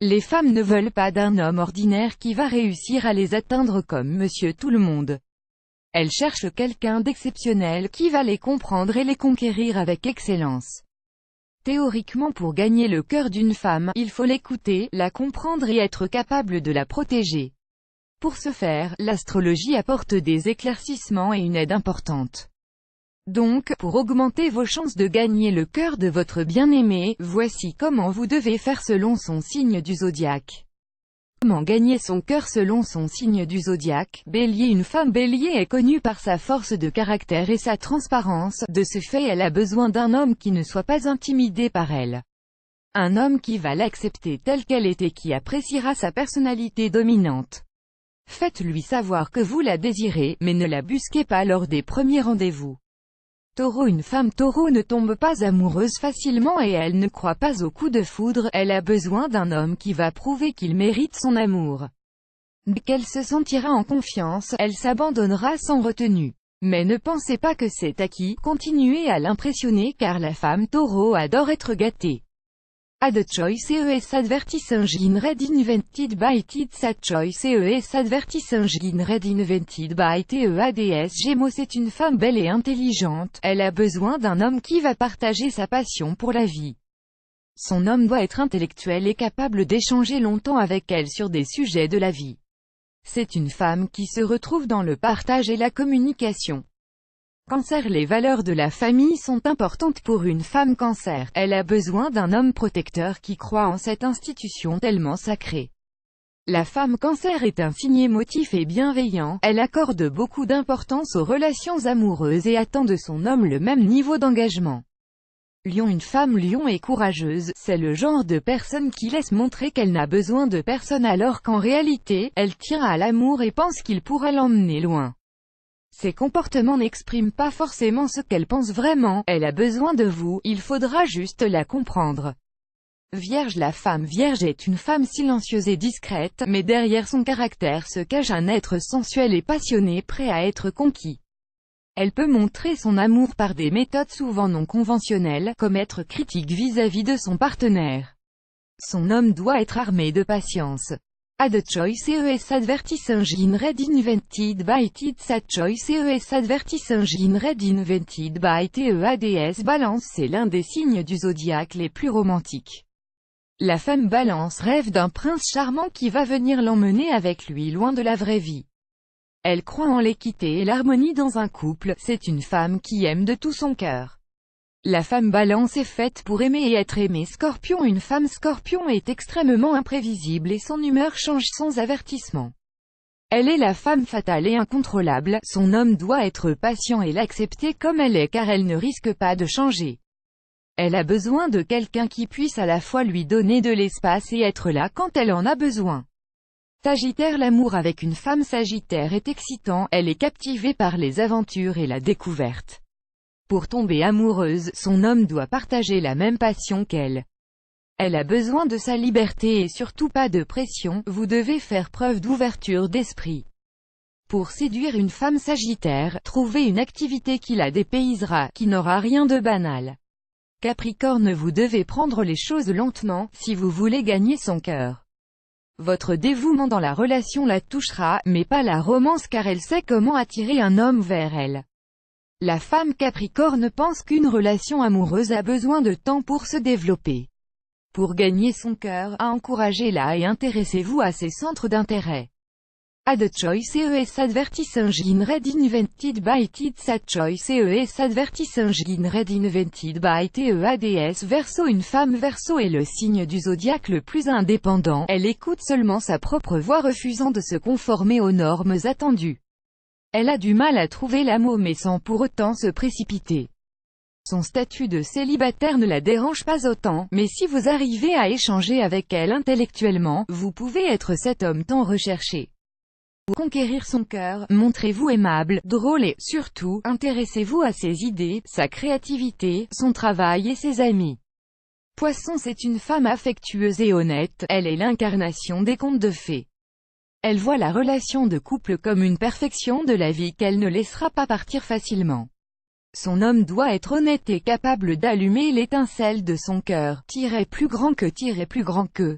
Les femmes ne veulent pas d'un homme ordinaire qui va réussir à les atteindre comme Monsieur Tout-le-Monde. Elles cherchent quelqu'un d'exceptionnel qui va les comprendre et les conquérir avec excellence. Théoriquement, pour gagner le cœur d'une femme, il faut l'écouter, la comprendre et être capable de la protéger. Pour ce faire, l'astrologie apporte des éclaircissements et une aide importante. Donc, pour augmenter vos chances de gagner le cœur de votre bien-aimé, voici comment vous devez faire selon son signe du zodiaque. Comment gagner son cœur selon son signe du zodiaque? Bélier. Une femme Bélier est connue par sa force de caractère et sa transparence. De ce fait, elle a besoin d'un homme qui ne soit pas intimidé par elle. Un homme qui va l'accepter telle qu'elle est et qui appréciera sa personnalité dominante. Faites-lui savoir que vous la désirez, mais ne la busquez pas lors des premiers rendez-vous. Taureau. Une femme Taureau ne tombe pas amoureuse facilement et elle ne croit pas au coup de foudre, elle a besoin d'un homme qui va prouver qu'il mérite son amour. Dès qu'elle se sentira en confiance, elle s'abandonnera sans retenue. Mais ne pensez pas que c'est acquis, continuez à l'impressionner car la femme Taureau adore être gâtée. Ad choice ES advertising red invented by Tids. Ad choice ES advertising red invented by TEADS. Gémeaux. C'est une femme belle et intelligente, elle a besoin d'un homme qui va partager sa passion pour la vie. Son homme doit être intellectuel et capable d'échanger longtemps avec elle sur des sujets de la vie. C'est une femme qui se retrouve dans le partage et la communication. Cancer. Les valeurs de la famille sont importantes pour une femme Cancer. Elle a besoin d'un homme protecteur qui croit en cette institution tellement sacrée. La femme Cancer est un signe émotif et bienveillant, elle accorde beaucoup d'importance aux relations amoureuses et attend de son homme le même niveau d'engagement. Lion. Une femme Lion est courageuse, c'est le genre de personne qui laisse montrer qu'elle n'a besoin de personne alors qu'en réalité, elle tient à l'amour et pense qu'il pourra l'emmener loin. Ses comportements n'expriment pas forcément ce qu'elle pense vraiment, elle a besoin de vous, il faudra juste la comprendre. Vierge. La femme Vierge est une femme silencieuse et discrète, mais derrière son caractère se cache un être sensuel et passionné prêt à être conquis. Elle peut montrer son amour par des méthodes souvent non conventionnelles, comme être critique vis-à-vis de son partenaire. Son homme doit être armé de patience. Ad choice ES advertising red invented by Tids. Ad choice ES advertising red invented by TEADS. Balance. C'est l'un des signes du zodiaque les plus romantiques. La femme Balance rêve d'un prince charmant qui va venir l'emmener avec lui loin de la vraie vie. Elle croit en l'équité et l'harmonie dans un couple, c'est une femme qui aime de tout son cœur. La femme Balance est faite pour aimer et être aimée. Scorpion. Une femme Scorpion est extrêmement imprévisible et son humeur change sans avertissement. Elle est la femme fatale et incontrôlable, son homme doit être patient et l'accepter comme elle est car elle ne risque pas de changer. Elle a besoin de quelqu'un qui puisse à la fois lui donner de l'espace et être là quand elle en a besoin. Sagittaire. L'amour avec une femme Sagittaire est excitant, elle est captivée par les aventures et la découverte. Pour tomber amoureuse, son homme doit partager la même passion qu'elle. Elle a besoin de sa liberté et surtout pas de pression, vous devez faire preuve d'ouverture d'esprit. Pour séduire une femme Sagittaire, trouvez une activité qui la dépaysera, qui n'aura rien de banal. Capricorne. Vous devez prendre les choses lentement, si vous voulez gagner son cœur. Votre dévouement dans la relation la touchera, mais pas la romance car elle sait comment attirer un homme vers elle. La femme Capricorne pense qu'une relation amoureuse a besoin de temps pour se développer. Pour gagner son cœur, encouragez-la et intéressez-vous à ses centres d'intérêt. Ad choice ES advertising red invented by Tids. Ad choice ES advertising red invented by TEADS. Verseau. Une femme Verseau est le signe du zodiaque le plus indépendant, elle écoute seulement sa propre voix refusant de se conformer aux normes attendues. Elle a du mal à trouver l'amour mais sans pour autant se précipiter. Son statut de célibataire ne la dérange pas autant, mais si vous arrivez à échanger avec elle intellectuellement, vous pouvez être cet homme tant recherché. Pour conquérir son cœur, montrez-vous aimable, drôle et, surtout, intéressez-vous à ses idées, sa créativité, son travail et ses amis. Poisson. C'est une femme affectueuse et honnête, elle est l'incarnation des contes de fées. Elle voit la relation de couple comme une perfection de la vie qu'elle ne laissera pas partir facilement. Son homme doit être honnête et capable d'allumer l'étincelle de son cœur, plus grand que plus grand que.